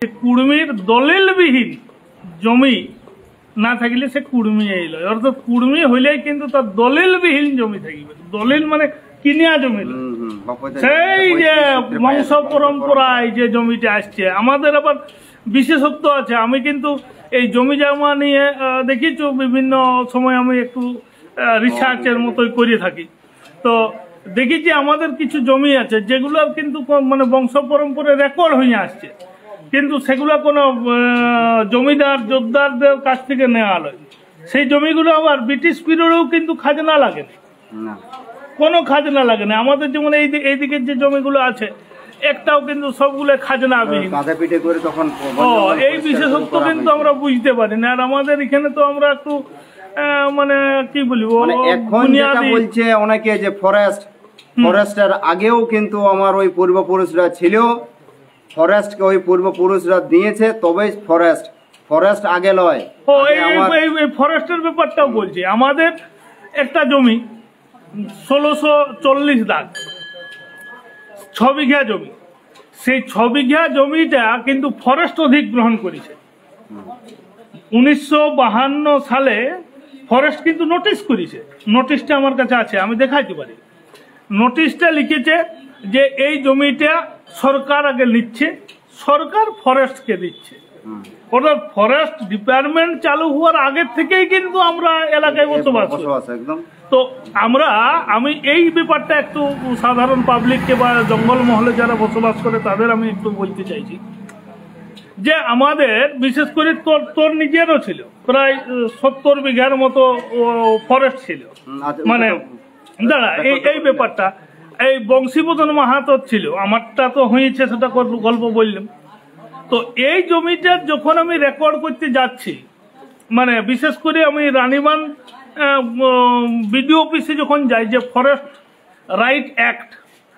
কুড়মির দলিলবিহীন জমি না থাকলে সে কুড়মি এই লয়, অর্থাৎ কুড়মি হইলেই কিন্তু তার দলিলবিহীন জমি থাকবে। দলিল মানে কিনিয়া জমি, সেই যে বংশ পরম্পরায় যে জমিটা আসছে। আমাদের আবার বিশেষত্ব আছে। আমি কিন্তু এই জমি জমা নিয়ে দেখিছো বিভিন্ন সময় আমি একটু রিসার্চের মতোই করে থাকি। তো দেখেছি আমাদের কিছু জমি আছে যেগুলোর কিন্তু মানে বংশ পরম্পরায় রেকর্ড হয়ে আসছে, কিন্তু সেগুলো কোনো জমিদার জোরদারদের কাছ থেকে নেওয়া হয়। সেই জমিগুলো আবার ব্রিটিশ পিরিয়ডেও কিন্তু খাজনা লাগে না, কোনো খাজনা লাগে না। আমাদের যেমন এইদিকের যে জমিগুলো আছে একটাও কিন্তু সবগুলো খাজনা বিহীন। এই বিশেষত্ব কিন্তু আমরা বুঝতে পারি না। আর আমাদের এখানে তো আমরা একটু মানে কি বলবো, এখন যেটা বলছে অনেকে যে ফরেস্টের আগেও কিন্তু আমার ওই পূর্বপুরুষরা ছিল, ফরেস্টকে ওই পূর্বপুরুষরা দিয়েছে, তবে ফরেস্ট আগে লয়। এই ফরেস্টের ব্যাপারটাও বলছি। আমাদের একটা জমি 1640 দাগ 6 বিঘা জমি, সেই 6 বিঘা জমিটা কিন্তু ফরেস্ট অধিগ্রহণ করেছে। 1952 সালে ফরেস্ট কিন্তু নোটিশ করেছে। নোটিশটা আমার কাছে আছে, আমি দেখাইতে পারি। নোটিশটা লিখেছে যে এই জমিটা সরকার আগে নিচ্ছে, সরকার ফরেস্টকে দিচ্ছে। অর্থাৎ ফরেস্ট ডিপার্টমেন্ট চালু হওয়ার আগের থেকেই কিন্তু আমরা এলাকায় বসবাস করি। তো আমি এই ব্যাপারটা একটু সাধারণ পাবলিককে বা জঙ্গল মহলে যারা বসবাস করে তাদের আমি একটু বলতে চাইছি যে আমাদের বিশেষ করে তোর নিজেরও ছিল প্রায় 70 বিঘার মতো ফরেস্ট ছিল। মানে দাঁড়া, এই ব্যাপারটা এই বংশীবদন মাহাতোর ছিল, আমারটা তো হয়েছে সেটা গল্প বললাম। তো এই জমিটা যখন আমি রেকর্ড করতে যাচ্ছি, মানে বিশেষ করে আমি রানীবান বিডিও অফিসে যখন যাই, যে ফরেস্ট রাইট অ্যাক্ট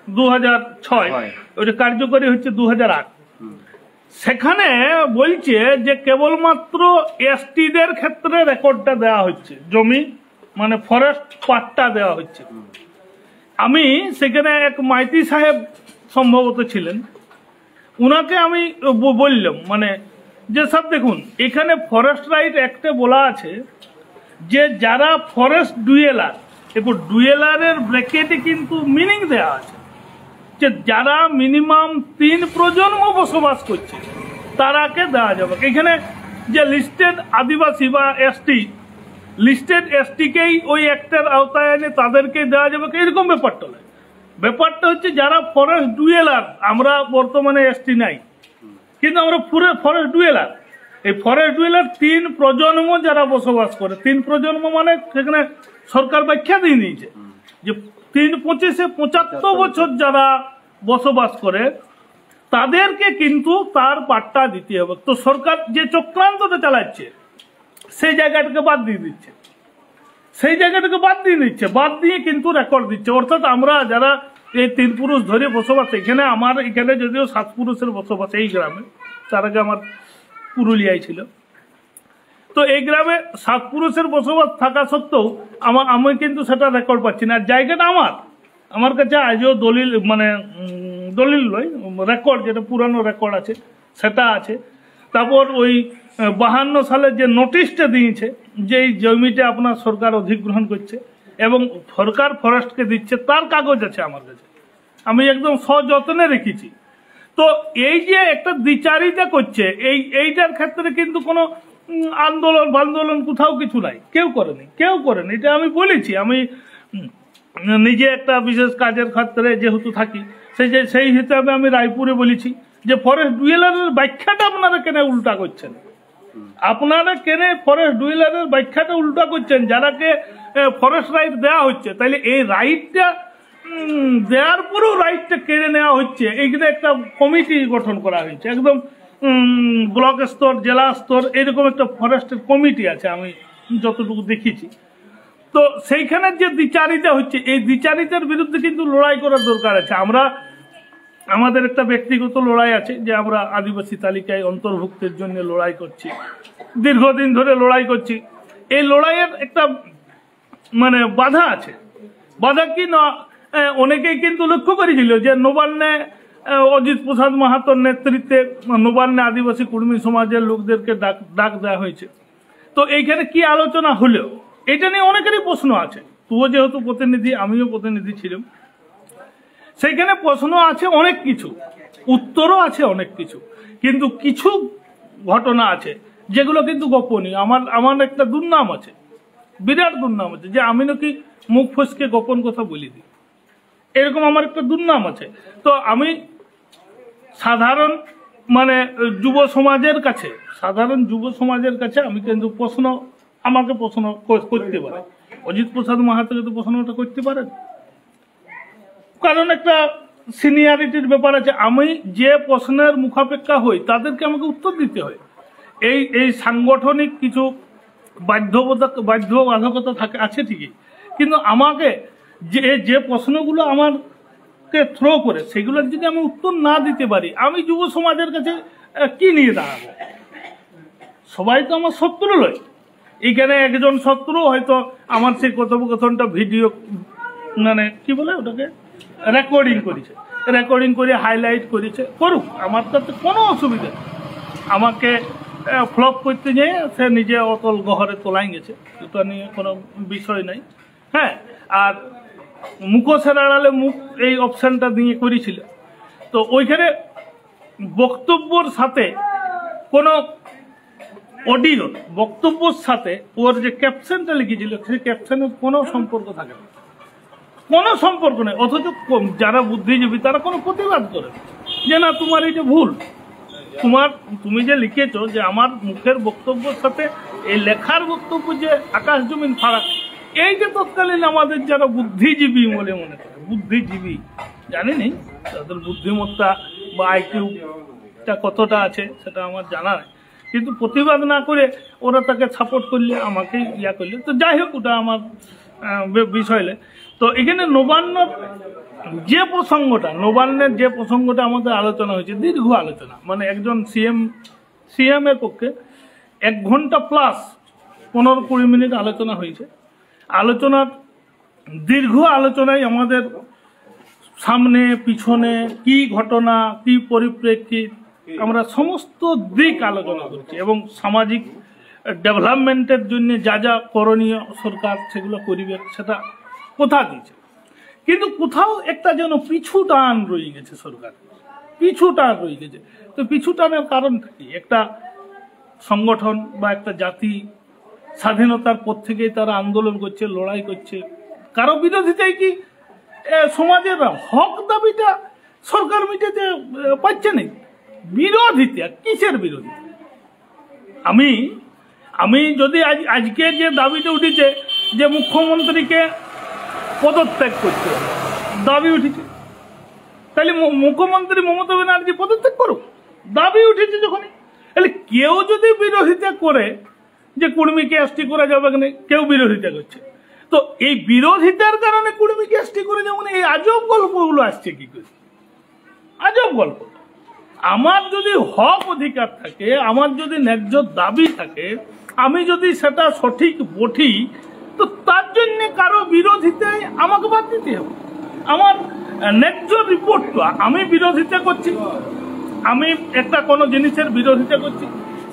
2006 ওইটা কার্যকরী হচ্ছে 2008, সেখানে বলছে যে কেবলমাত্র এসটিদের ক্ষেত্রে রেকর্ডটা দেওয়া হচ্ছে, জমি মানে ফরেস্ট পাট্টা দেওয়া হচ্ছে। আমি সেখানে এক মাইতি সাহেব সম্ভবত ছিলেন, উনাকে আমি বললাম মানে যে স্যার দেখুন, এখানে ফরেস্ট রাইট অ্যাক্টে বলা আছে যে যারা ফরেস্ট ডুয়েলার, এরপর ডুয়েলারের ব্র্যাকেটে কিন্তু মিনিং দেওয়া আছে যে যারা মিনিমাম 3 প্রজন্ম বসবাস করছে তারাকে দেওয়া যাবে। এখানে যে লিস্টেড আদিবাসী বা এসটি, লিস্টেড এসটিকেই ওই অ্যাক্টের আওতায় এনে তাদেরকে দেওয়া যাবে, এরকম ব্যাপারটা নয়। ব্যাপারটা হচ্ছে যারা ফরেস্ট ডুয়েলার, আমরা বর্তমানে এসটি নাই কিন্তু আমরা পুরো ফরেস্ট ডুয়েলার। এই ফরেস্ট ডুয়েলার 3 প্রজন্ম যারা বসবাস করে, 3 প্রজন্ম মানে সেখানে সরকার ব্যাখ্যা দিয়ে নিয়েছে যে 3-25-এ 75 বছর যারা বসবাস করে তাদেরকে কিন্তু তার পাট্টা দিতে হবে। তো সরকার যে চক্রান্তটা চালাচ্ছে সেই জায়গাটাকে বাদ দিয়ে দিচ্ছে, বাদ দিয়ে কিন্তু রেকর্ড দিচ্ছে। অর্থাৎ আমরা যারা এই 3 পুরুষ ধরে বসবাস, এখানে আমার এখানে যদিও 7 পুরুষের বসবাস এই গ্রামে, তার আগে আমার পুরুলিয়ায় ছিল। তো এই গ্রামে 7 পুরুষের বসবাস থাকা সত্ত্বেও আমি কিন্তু সেটা রেকর্ড পাচ্ছি না। জায়গাটা আমার কাছে আজও দলিল মানে দলিল নয়, রেকর্ড যেটা পুরানো রেকর্ড আছে সেটা আছে। তারপর ওই 52 সালে যে নোটিশটা দিয়েছে যে এই জমিটা আপনার সরকার অধিগ্রহণ করছে এবং সরকার ফরেস্টকে দিচ্ছে, তার কাগজ আছে আমার কাছে, আমি একদম সযত্নে রেখেছি। তো এই যে একটা দ্বিচারিতা করছে, এইটার ক্ষেত্রে কিন্তু কোনো আন্দোলন কোথাও কিছু নাই, কেউ করেনি। এটা আমি বলেছি। আমি নিজে একটা বিশেষ কাজের ক্ষেত্রে যেহেতু থাকি, সেই হিসাবে আমি রায়পুরে বলেছি যে ফরেস্ট ডুয়েলারের ব্যাখ্যাটা আপনারা কেন উল্টা করছেন, ফরেস্ট ডুয়েলারের ব্যাখ্যাটা উল্টা করছেন। যারাকে ফরেস্ট রাইট দেওয়া হচ্ছে, তাইলে এই রাইটটা দেওয়ার পরেও রাইটটা কেড়ে নেওয়া হচ্ছে। এইখানে একটা কমিটি গঠন করা হয়েছে, একদম ব্লক স্তর, জেলা স্তর, এরকম একটা ফরেস্টের কমিটি আছে আমি যতটুকু দেখেছি। তো সেইখানে যে দ্বিচারিতা হচ্ছে, এই দ্বিচারিতার বিরুদ্ধে কিন্তু লড়াই করার দরকার আছে। আমাদের একটা ব্যক্তিগত লড়াই আছে যে আমরা আদিবাসী তালিকায় অন্তর্ভুক্তের জন্য লড়াই করছি, দীর্ঘদিন ধরে লড়াই করছি। এই লড়াইয়ের একটা মানে বাধা আছে। বাধা কি না, অনেকেই কিন্তু লক্ষ্য করেছিল যে নবান্নে অজিত প্রসাদ মাহাতোর নেতৃত্বে নবান্নে আদিবাসী কুর্মী সমাজের লোকদেরকে ডাক দেওয়া হয়েছে। তো এইখানে কি আলোচনা হলো এটা নিয়ে অনেকেরই প্রশ্ন আছে। তুও যেহেতু প্রতিনিধি, আমিও প্রতিনিধি ছিলাম, সেইখানে প্রশ্ন আছে অনেক কিছু, উত্তরও আছে অনেক কিছু, কিন্তু কিছু ঘটনা আছে যেগুলো কিন্তু গোপনীয়। আমার একটা দুর্নাম আছে, বিরাট দুর্নাম আছে, যে আমি নাকি মুখ ফসকে গোপন কথা বলে দিই, এরকম আমার একটা দুর্নাম আছে। তো আমি সাধারণ যুব সমাজের কাছে আমি কিন্তু আমাকে প্রশ্ন করতে পারে। অজিত প্রসাদ মাহাতো কিন্তু প্রশ্নটা করতে পারেন, কারণ একটা সিনিয়রিটির ব্যাপার আছে। আমি যে প্রশ্নের মুখাপেক্ষা হই তাদেরকে আমাকে উত্তর দিতে হয়। এই সাংগঠনিক কিছু বাধ্যবাধকতা আছে ঠিকই, কিন্তু আমাকে যে প্রশ্নগুলো আমাকে থ্রো করে সেগুলোর যদি আমি উত্তর না দিতে পারি, আমি যুব সমাজের কাছে কি নিয়ে দাঁড়াবো? সবাই তো আমার শত্রু নয়। এখানে একজন শত্রু হয়তো আমার সেই কথোপকথনটা ভিডিও কি বলে ওটাকে রেকর্ডিং করে হাইলাইট করেছে, করুক, আমার তাতে কোনো অসুবিধা নেই। আমাকে ফ্লপ করতে নিয়ে সে নিজে অতল গহরে তোলাই গেছে, এটা নিয়ে কোনো বিষয় নাই। হ্যাঁ, আর মুখোশের আড়ালে মুখ এই অপশানটা দিয়ে করেছিল। তো ওইখানে বক্তব্যর সাথে কোনো অডিও বক্তব্যর সাথে ওর যে ক্যাপশনটা লিখেছিল সেই ক্যাপশনের কোনো সম্পর্ক থাকে না, কোনো সম্পর্ক নেই। অথচ যারা বুদ্ধিজীবী তারা কোনো প্রতিবাদ করে যে না, তোমার এটা ভুল, তুমি যে লিখেছো যে আমার মুখের বক্তব্যের সাথে এই লেখার বক্তব্য যে আকাশ জমিন ফারাক, এই যে তৎকালীন আমাদের যারা বুদ্ধিজীবী মনে করে, বুদ্ধিজীবী জানি নেই তাদের বুদ্ধিমত্তা বা আইকিউটা কতটা আছে সেটা আমার জানা নেই, কিন্তু প্রতিবাদ না করে ওরা তাকে সাপোর্ট করলে, আমাকে ইয়া করলে, তো যাই হোক ওটা আমার বিষয়। তো এখানে নবান্নের যে প্রসঙ্গটা আমাদের আলোচনা হয়েছে, দীর্ঘ আলোচনা, একজন সিএম এর পক্ষে 1 ঘন্টা প্লাস 15-20 মিনিট আলোচনা হয়েছে। দীর্ঘ আলোচনায় আমাদের সামনে পিছনে কি ঘটনা, কি পরিপ্রেক্ষিত, আমরা সমস্ত দিক আলোচনা করছি এবং সামাজিক ডেভেলপমেন্টের জন্য যা যা করণীয় সরকার সেগুলো করিবে সেটা কথা দিয়েছে। কিন্তু কোথাও একটা যেন পিছু টান রয়ে গেছে, সরকার পিছু টান রয়ে গেছে। তো পিছু টানের কারণটা কি? একটা সংগঠন বা একটা জাতি স্বাধীনতার পর থেকেই তারা আন্দোলন করছে, লড়াই করছে, কারো বিরোধিতায় কি সমাজের হক দাবিটা সরকার মিটাতে পারছে না। বিরোধিতা কিসের বিরোধিতা? আমি যদি আজকে যে দাবিটা উঠেছে যে মুখ্যমন্ত্রীকে পদত্যাগ করতে হবে, দাবি উঠেছে, তাহলে মুখ্যমন্ত্রী মমতা ব্যানার্জি পদত্যাগ করুক, দাবি উঠেছে যখনই। তাহলে কেউ যদি বিরোধিতা করে যে কুর্মীকে এসটি করা যাবে না, কেউ বিরোধিতা করছে, তো এই বিরোধিতার কারণে কুর্মীকে এসটি করে যাবো না, এই আজব গল্পগুলো আসছে কি করে? আজব গল্প। আমার যদি হক অধিকার থাকে, আমার যদি ন্যায্য দাবি থাকে, আমি যদি সেটা সঠিক বঠি, তো তার জন্য কারো বিরোধিতায় আমাকে বাদ দিতে হবে। আমার ন্যায্য রিপোর্টটা আমি বিরোধিতা করছি, আমি একটা কোনো জিনিসের বিরোধিতা করছি,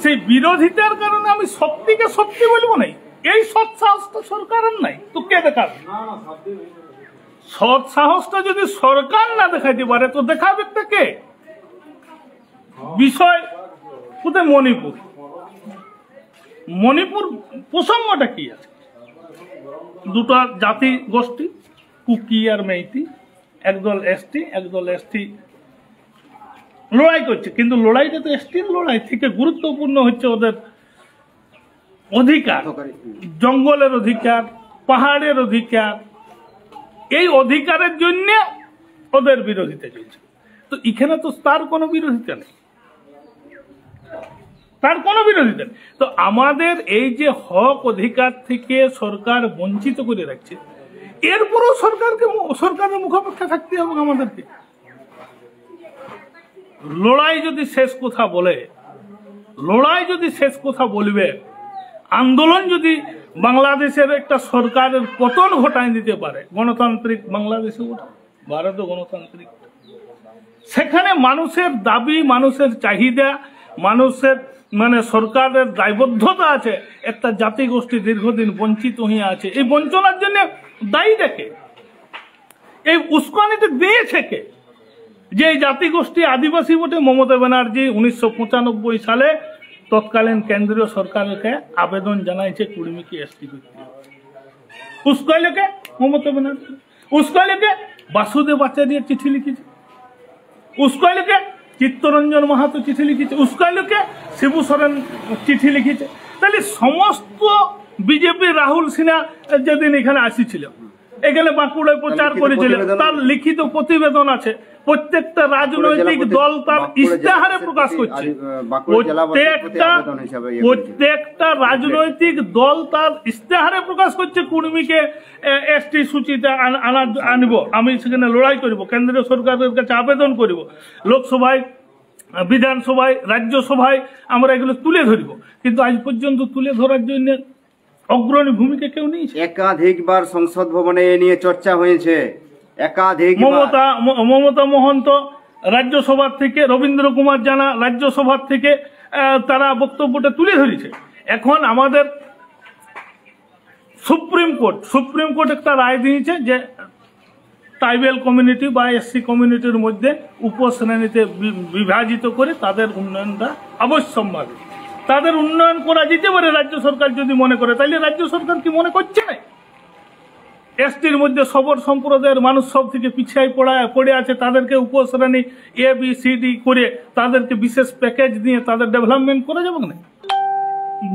সেই বিরোধিতার কারণে আমি সত্যিকে সত্যি বলবো না, এই সৎ সাহসটা সরকারের নাই, তো কে দেখাবে? সৎ সাহসটা যদি সরকার না দেখাইতে পারে তো দেখাবে কে? বিষয় কোথায়? মণিপুর প্রসঙ্গটা কি আছে? দুটো জাতি গোষ্ঠী, কুকি আর মেইতি, একদল এসটি লড়াই করছে, কিন্তু লড়াইটা তো এসটির লড়াই থেকে গুরুত্বপূর্ণ হচ্ছে ওদের অধিকার, জঙ্গলের অধিকার, পাহাড়ের অধিকার, এই অধিকারের জন্য ওদের বিরোধিতা চলছে। তো এখানে তো তার কোনো বিরোধিতা নেই, তো আমাদের এই যে হক অধিকার থেকে সরকার বঞ্চিত করে রাখছে, এরপরও সরকারের মুখোমুখি থাকতে হবে আমাদেরকে। লড়াই যদি শেষ কথা বলবে, আন্দোলন যদি বাংলাদেশের একটা সরকারের পতন ঘটায় দিতে পারে, গণতান্ত্রিক বাংলাদেশে ওঠা, ভারতও গণতান্ত্রিক, সেখানে মানুষের দাবি, মানুষের চাহিদা, মানুষের মানে সরকারের দায়বদ্ধতা আছে। একটা জাতিগোষ্ঠী দীর্ঘদিন বঞ্চিত হয়ে আছে, এই বঞ্চনার জন্য দায়ী দেখে, এই উস্কানিতে দিয়েছে কে? যে এই জাতিগোষ্ঠী আদিবাসী বটে মমতা ব্যানার্জি 1995 সালে তৎকালীন কেন্দ্রীয় সরকারকে আবেদন জানাইছে কুর্মীকে এসটি করতে। উস্কাইলেকে মমতা ব্যানার্জি, উস্কাইলেকে বাসুদেব আচার্য চিঠি লিখেছে, উস্কাইলেকে চিত্তরঞ্জন মাহাতো চিঠি লিখেছে, উস্কাইলেকে শিবু সোরেন চিঠি লিখেছে। তাহলে সমস্ত বিজেপি রাহুল সিনহা যেদিন এখানে আসিছিল, এখানে বাঁকুড়ায় প্রচার করেছিল, তার লিখিত প্রতিবেদন আছে। প্রত্যেকটা রাজনৈতিক দল তার ইশতেহারে প্রকাশ করছে, প্রত্যেকটা রাজনৈতিক দল তার ইশতেহারে প্রকাশ করছে কুর্মীকে এসটি সূচিতে আনব, আমি সেখানে লড়াই করব, কেন্দ্রীয় সরকারের কাছে আবেদন করব, লোকসভায়, বিধানসভায়, রাজ্যসভায় আমরা এগুলো তুলে ধরব। কিন্তু আজ পর্যন্ত তুলে ধরার জন্য অগ্রণী ভূমিকা কেউ নেই। একাধিকবার সংসদ ভবনে এ নিয়ে চর্চা হয়েছে, একাধিক মমতা মহন্ত রাজ্যসভার থেকে, রবীন্দ্র কুমার জানা রাজ্যসভার থেকে তারা বক্তব্যটা তুলে ধরেছে। এখন আমাদের সুপ্রিম কোর্ট একটা রায় দিয়েছে যে ট্রাইবাল কমিউনিটি বা এসসি কমিউনিটির মধ্যে উপশ্রেণীতে বিভাজিত করে তাদের উন্নয়নটা অবশ্যম্ভাবী, তাদের উন্নয়ন করা যেতে পারে রাজ্য সরকার যদি মনে করে। তাইলে রাজ্য সরকার কি মনে করছে না এসটির মধ্যে সবর সম্প্রদায়ের মানুষ সব থেকে পিছিয়ে পড়ে আছে, তাদেরকে উপশ্রেণী ABCD করে তাদেরকে বিশেষ প্যাকেজ দিয়ে তাদের ডেভেলপমেন্ট করা যাবে না?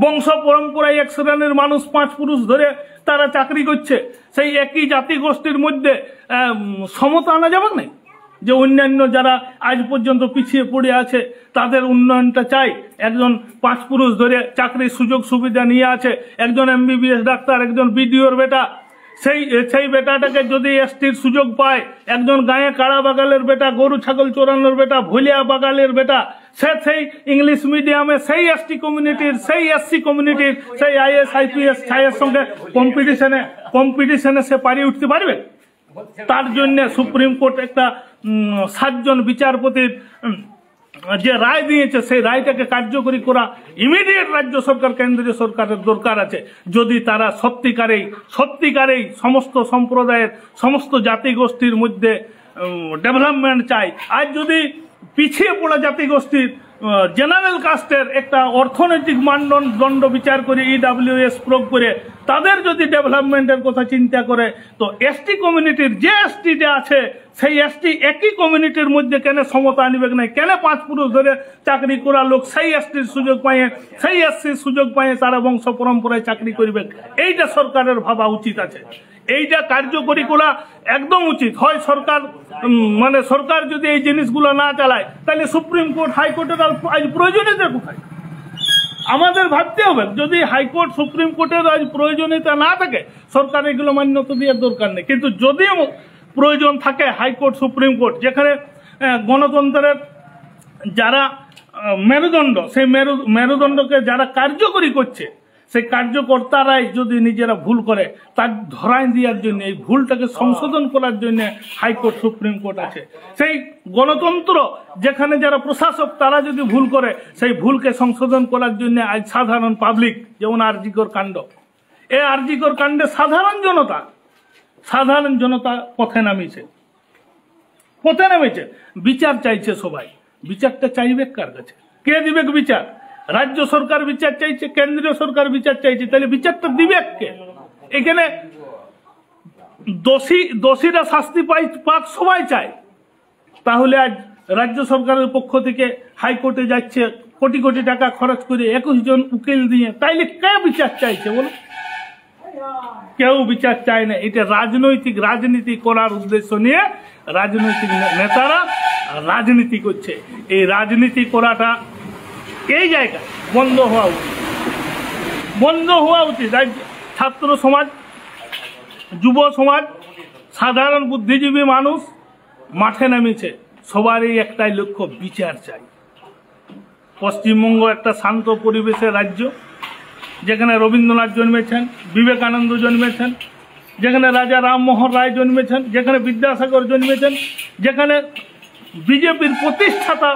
বংশ পরম্পরায় এক শ্রেণীর মানুষ 5 পুরুষ ধরে তারা চাকরি করছে, সেই একই জাতিগোষ্ঠীর মধ্যে সমতা আনা যাবে না? যে অন্যান্য যারা আজ পর্যন্ত পিছিয়ে পড়ে আছে তাদের উন্নয়নটা চাই। একজন 5 পুরুষ ধরে চাকরির সুযোগ সুবিধা নিয়ে আছে, একজন MBBS ডাক্তার, একজন BDOর বেটা, সেই বেটাটাকে যদি এসটির সুযোগ পায়, একজন গায়ে কাড়া বাগালের বেটা, গরু ছাগল চোরানোর বেটা, ভলিয়া বাগালের বেটা, সেই ইংলিশ মিডিয়ামে সেই এসটি কমিউনিটির, সেই SC কমিউনিটির, সেই IAS IPS ছায়ের সঙ্গে কম্পিটিশনে সে পারিয়ে উঠতে পারবে? তার জন্য সুপ্রিম কোর্ট একটা 7 জন বিচারপতির যে রায় দিয়েছে, সেই রায়টাকে কার্যকরী করা ইমিডিয়েট রাজ্য সরকার, কেন্দ্রীয় সরকারের দরকার আছে। যদি তারা সত্যিকারেই সমস্ত সম্প্রদায়ের, সমস্ত জাতিগোষ্ঠীর মধ্যে ডেভেলপমেন্ট চাই। আজ যদি পিছিয়ে পড়া জাতিগোষ্ঠীর জেনারেল কাস্টের একটা অর্থনৈতিক মানদণ্ড বিচার করে EWS প্রয়োগ করে তাদের যদি ডেভেলপমেন্টের কথা চিন্তা করে, তো এসটি কমিউনিটির যে এসটিটা আছে সেই এসটি একই কমিউনিটির মধ্যে কেন সমতা আনবে না? কেন 5 পুরুষ ধরে চাকরি করা লোক সেই এসটির সুযোগ পায়, সেই এসসির সুযোগ পায়, তারা বংশ পরম্পরায় চাকরি করবে? এইটা সরকারের ভাবা উচিত আছে, এইটা কার্যকরী করা একদম উচিত। হয় সরকার যদি এই জিনিসগুলো না চালায়, তাহলে সুপ্রিম কোর্ট, হাইকোর্টের আজ প্রয়োজনীয়তা কোথায়? আমাদের ভাবতে হবে। যদি হাইকোর্ট, সুপ্রিম কোর্টের আজ প্রয়োজনীয়তা না থাকে, সরকার এগুলো মান্যতা দেওয়ার দরকার নেই। কিন্তু যদি প্রয়োজন থাকে, হাইকোর্ট, সুপ্রিম কোর্ট, যেখানে গণতন্ত্রের যারা মেরুদণ্ড, সেই মেরুদণ্ডকে যারা কার্যকরী করছে, সেই কার্যকর্তারাই যদি নিজেরা ভুল করে, তার ধরাই দেওয়ার জন্য, এই ভুলটাকে সংশোধন করার জন্য হাইকোর্ট, সুপ্রিম কোর্ট আছে। সেই গণতন্ত্র যেখানে যারা প্রশাসক, তারা যদি ভুল করে, সেই ভুলকে সংশোধন করার জন্য আজ সাধারণ পাবলিক, যেমন আরজিকর কাণ্ড, এই আরজিকর কাণ্ডে সাধারণ জনতা পথে নামিয়েছে, বিচার চাইছে সবাই। বিচারটা চাইবে কার কাছে? কে দিবে বিচার? রাজ্য সরকার বিচার চাইছে, কেন্দ্রীয় সরকার বিচার চাইছে, তাহলে বিচারটা দিবে কে? এখানে দোষীরা শাস্তি পাক সবাই চায়। তাহলে আজ রাজ্য সরকারের পক্ষ থেকে হাইকোর্টে যাচ্ছে কোটি কোটি টাকা খরচ করে 21 জন উকিল দিয়ে, তাইলে কে বিচার চাইছে বলো? কেউ বিচার চায় না। এটা রাজনীতি করার উদ্দেশ্য নিয়ে রাজনৈতিক নেতারা রাজনীতি করছে। এই রাজনীতি করাটা এই জায়গায় বন্ধ হওয়া উচিত। ছাত্র সমাজ, যুব সমাজ, সাধারণ বুদ্ধিজীবী মানুষ মাঠে নামিয়েছে। সবারই একটাই লক্ষ্য, বিচার চাই। পশ্চিমবঙ্গ একটা শান্ত পরিবেশের রাজ্য, যেখানে রবীন্দ্রনাথ জন্মেছেন, বিবেকানন্দ জন্মেছেন, যেখানে রাজা রামমোহন রায় জন্মেছেন, যেখানে বিদ্যাসাগর জন্মেছেন, যেখানে বিজেপির প্রতিষ্ঠাতা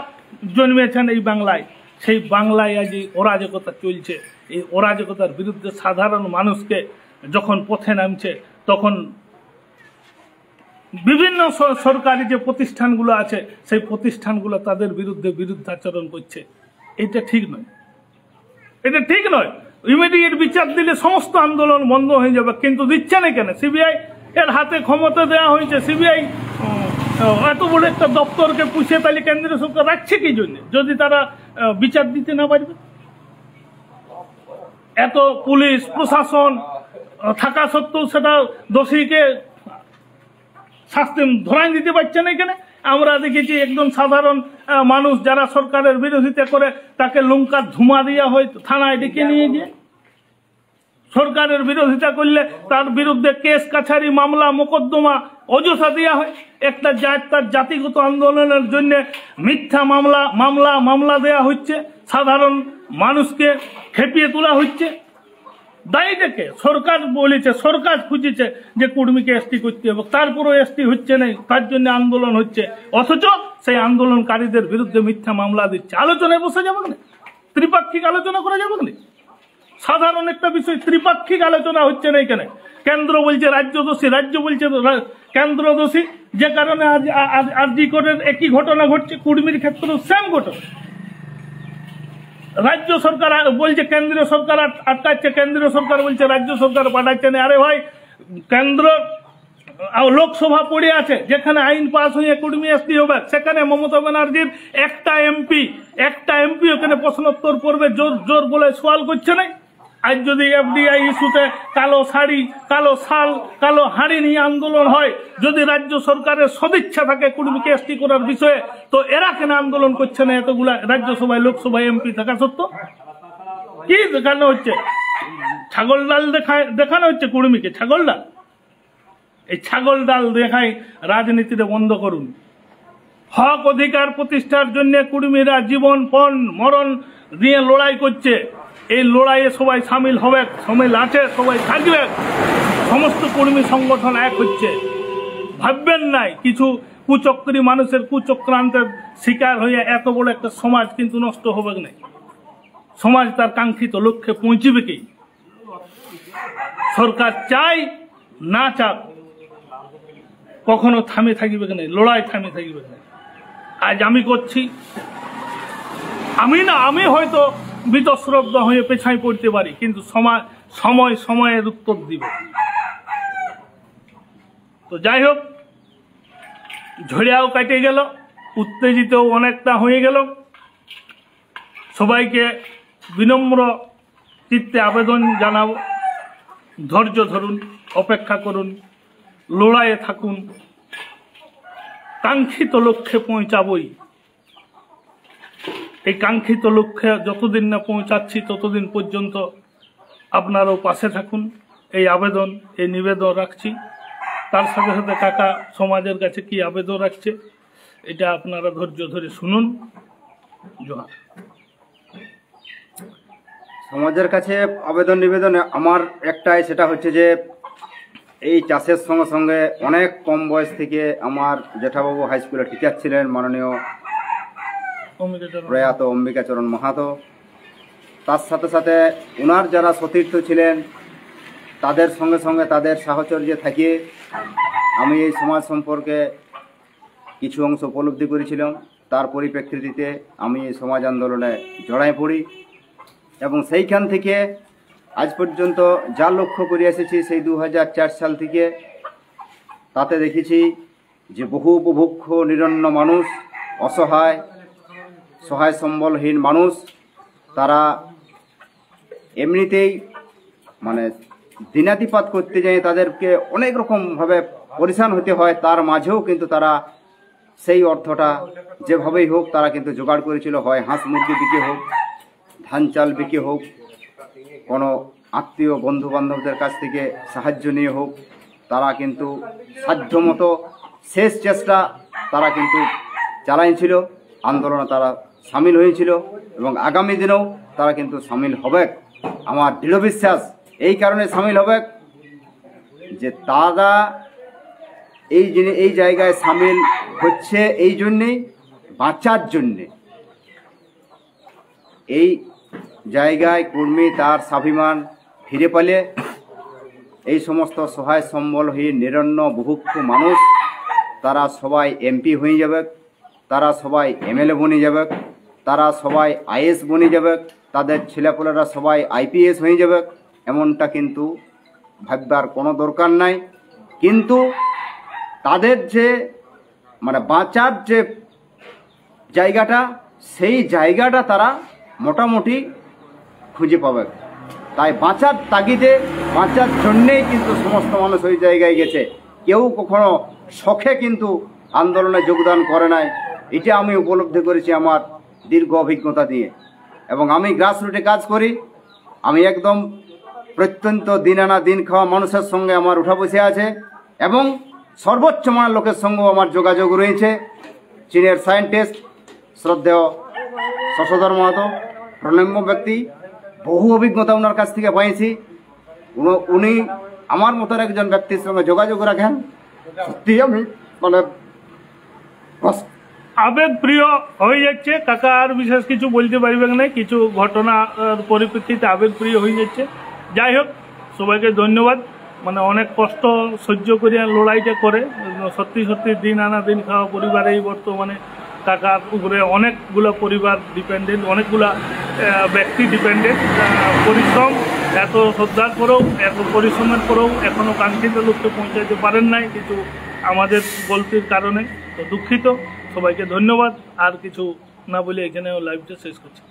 জন্মেছেন এই বাংলায়, সেই বাংলায় আজ এই অরাজকতা চলছে। এই অরাজকতার বিরুদ্ধে সাধারণ মানুষকে যখন পথে নামছে, তখন বিভিন্ন সরকারি যে প্রতিষ্ঠানগুলো আছে সেই প্রতিষ্ঠানগুলো তাদের বিরুদ্ধে বিরুদ্ধাচরণ করছে। এটা ঠিক নয়, এটা ঠিক নয়। ইমিডিয়েট বিচার দিলে সমস্ত আন্দোলন বন্ধ হয়ে যাবে, কিন্তু দিচ্ছে না কেন? সিবিআই এর হাতে ক্ষমতা দেওয়া হয়েছে। সিবিআই এত বড় একটা দপ্তরকে পুষিয়ে তাহলে কেন্দ্রীয় সরকার রাখছে কি জন্য, যদি তারা বিচার দিতে না পারবে? এত পুলিশ প্রশাসন থাকা সত্ত্বেও সেটা দোষীকে শাস্তি ধরাই দিতে পারছে না এখানে। আমরা দেখেছি একজন সাধারণ মানুষ যারা সরকারের বিরোধিতা করে তাকে লঙ্কার ধুমা দেওয়া হয় থানায় ডেকে নিয়ে গিয়ে। সরকারের বিরোধিতা করলে তার বিরুদ্ধে কেস কাছারি মামলা মোকদ্দমা অযথা দেওয়া হয়। একটা তার জাতিগত আন্দোলনের জন্য মিথ্যা মামলা দেওয়া হচ্ছে, সাধারণ মানুষকে খেপিয়ে তোলা হচ্ছে। দায়ীটাকে সরকার বলেছে, সরকার খুঁজেছে যে কুর্মীকে এসটি করতে হবে, তারপরও এসটি হচ্ছে না, তার জন্য আন্দোলন হচ্ছে। অথচ সেই আন্দোলনকারীদের বিরুদ্ধে মিথ্যা মামলা দিচ্ছে। আলোচনায় বসে যাবে না, ত্রিপাক্ষিক আলোচনা করা যাবে না। সাধারণ একটা বিষয় ত্রিপাক্ষিক আলোচনা হচ্ছে না এখানে। কেন্দ্র বলছে রাজ্য দোষী, রাজ্য বলছে কেন্দ্র দোষী, যে কারণে আজ আরজি কোর্টের একই ঘটনা ঘটছে, কুর্মীর ক্ষেত্রেও সেম ঘটনা। রাজ্য সরকার বলছে কেন্দ্রীয় সরকার আটকাচ্ছে, কেন্দ্রীয় সরকার বলছে রাজ্য সরকার পাঠাচ্ছে না। আরে ভাই, কেন্দ্র লোকসভা পড়ে আছে, যেখানে আইন পাস হয়ে কুর্মী এসটি হবে, সেখানে মমতা ব্যানার্জির একটা এমপি ওখানে প্রশ্নোত্তর করবে, জোর বলে সওয়াল করছে না। আজ যদি এফডিআই ইস্যুতে কালো শাড়ি, কালো শাল, কালো হাঁড়ি নিয়ে আন্দোলন হয়, যদি রাজ্য সরকারের সদিচ্ছা থাকে কুর্মীকে এসটি করার বিষয়ে, তো এরা কেন আন্দোলন করছে না? এতগুলা রাজ্যসভায় লোকসভায় এমপি থাকা সত্ত্বেও কি দেখানো হচ্ছে? ছাগল ডাল দেখানো হচ্ছে কুর্মীকে, ছাগল ডাল। এই ছাগল ডাল দেখাই রাজনীতিতে বন্ধ করুন। হক অধিকার প্রতিষ্ঠার জন্য কুর্মীরা জীবন পণ মরণ দিয়ে লড়াই করছে। এই লড়াইয়ে সবাই সামিল হবে, সামিল আছে, সবাই থাকবে। সমস্ত কর্মী সংগঠন এক হচ্ছে। ভাববেন নাই কিছু কুচক্রী মানুষের কুচক্রান্তের শিকার হয়ে এত বড় একটা সমাজ কিন্তু নষ্ট হবে না। সমাজ তার কাঙ্ক্ষিত লক্ষ্যে পৌঁছবে কি? সরকার চাই না চাক, কখনো থামে থাকবে না, লড়াই থামে থাকবে না। আজ আমি করছি, আমি হয়তো বিতশ্রদ্ধ হয়ে পেছায় পড়তে পারি, কিন্তু সময়ের উত্তর দিবে। তো যাই হোক, ঝড়িয়াও কেটে গেল, উত্তেজিতও অনেকটা হয়ে গেল। সবাইকে বিনম্র চিত্তে আবেদন জানাবো, ধৈর্য ধরুন, অপেক্ষা করুন, লড়াইয়ে থাকুন, কাঙ্ক্ষিত লক্ষ্যে পৌঁছাবই। এই কাঙ্ক্ষিত লক্ষ্যে যতদিন না পৌঁছাচ্ছি ততদিন পর্যন্ত আপনারাও পাশে থাকুন, এই আবেদন, এই নিবেদন রাখছি। তার সাথে সাথে কাকা সমাজের কাছে কি আবেদন রাখছে এটা আপনারা ধৈর্য ধরে শুনুন। জোহার। সমাজের কাছে আবেদন নিবেদন আমার একটাই, সেটা হচ্ছে যে এই চাষের সঙ্গে সঙ্গে অনেক কম বয়স থেকে আমার জেঠাবাবু হাই স্কুলের টিচার ছিলেন, মাননীয় প্রয়াত অম্বিকাচরণ মাহাতো। তার সাথে সাথে ওনার যারা সতীর্থ ছিলেন তাদের সঙ্গে সঙ্গে তাদের সাহচর্যে থাকিয়ে আমি এই সমাজ সম্পর্কে কিছু অংশ উপলব্ধি করেছিলাম। তার পরিপ্রেক্ষিতে আমি এই সমাজ আন্দোলনে জড়াই পড়ি এবং সেইখান থেকে আজ পর্যন্ত যা লক্ষ্য করে এসেছি সেই 2004 সাল থেকে, তাতে দেখেছি যে বহু বুভুক্ষ নিরন্ন মানুষ, অসহায় সহায় সম্বলহীন মানুষ, তারা এমনিতেই মানে দিনাতিপাত করতে যায়, তাদেরকে অনেক রকমভাবে পরিশান হতে হয়। তার মাঝেও কিন্তু তারা সেই অর্থটা যেভাবেই হোক তারা কিন্তু জোগাড় করেছিল, হয় হাঁস মুরগি বিকে হোক, ধান চাল বিকে হোক, কোনো আত্মীয় বন্ধু বান্ধবদের কাছ থেকে সাহায্য নিয়ে হোক, তারা কিন্তু সাধ্যমতো শেষ চেষ্টা তারা কিন্তু চালাইছিল। আন্দোলনে তারা সামিল হয়েছিল এবং আগামী দিনেও তারা কিন্তু সামিল হবে। আমার দৃঢ় বিশ্বাস এই কারণে সামিল হবে যে তারা এই জায়গায় সামিল হচ্ছে এই জন্যেই বাঁচার জন্যে। এই জায়গায় কর্মী তার স্বাভিমান ফিরে পেলে এই সমস্ত সহায় সম্বলহীন নিরন্ন বুভুক্ষ মানুষ তারা সবাই এমপি হয়ে যাবে, তারা সবাই এমএলএ বনে যাবে, তারা সবাই আইএস বনে যাবে, তাদের ছেলেপুলেরা সবাই আইপিএস হয়ে যাবে। এমনটা কিন্তু ভাববার কোনো দরকার নাই। কিন্তু তাদের যে মানে বাঁচার যে জায়গাটা, সেই জায়গাটা তারা মোটামুটি খুঁজে পাবে। তাই বাঁচার তাগিদে, বাঁচার জন্যেই কিন্তু সমস্ত মানুষ ওই জায়গায় গেছে। কেউ কখনো শখে কিন্তু আন্দোলনে যোগদান করে নাই। এটা আমি উপলব্ধি করেছি আমার দীর্ঘ অভিজ্ঞতা দিয়ে। এবং আমি গ্রাসরুটে কাজ করি। আমি একদম প্রত্যন্ত দিন আনা দিন খাওয়া মানুষের সঙ্গে আমার উঠা বসে আছে এবং সর্বোচ্চ মানের লোকের সঙ্গেও আমার যোগাযোগ রয়েছে। চীনের সায়েন্টিস্ট শ্রদ্ধেয় শশধর মাহাতো, প্রণম্য ব্যক্তি, বহু অভিজ্ঞতা ওনার কাছ থেকে পাইছি। উনি আমার মতন একজন ব্যক্তির সঙ্গে যোগাযোগ রাখেন। সত্যি আমি মানে আবেগ প্রিয় হয়ে যাচ্ছে কাকা, আর বিশেষ কিছু বলতে পারবেন না, কিছু ঘটনার পরিপ্রেক্ষিতে আবেগ প্রিয় হয়ে যাচ্ছে। যাই হোক, সবাইকে ধন্যবাদ। মানে অনেক কষ্ট সহ্য করে লড়াইটা করে, সত্যি সত্যি দিন আনা দিন খাওয়া পরিবারে এই বর্তমানে কাকার উপরে অনেকগুলো পরিবার ডিপেন্ডেন্ট, অনেকগুলা ব্যক্তি ডিপেন্ডেন্ট। পরিশ্রম এত শ্রদ্ধার পরেও, এত পরিশ্রমের পরেও এখনও কাঙ্ক্ষিত লক্ষ্যে পৌঁছাতে পারেন নাই কিছু আমাদের গলতির কারণে। তো দুঃখিত, সবাইকে ধন্যবাদ। আর কিছু না বলে এখানে লাইভটা শেষ করছি।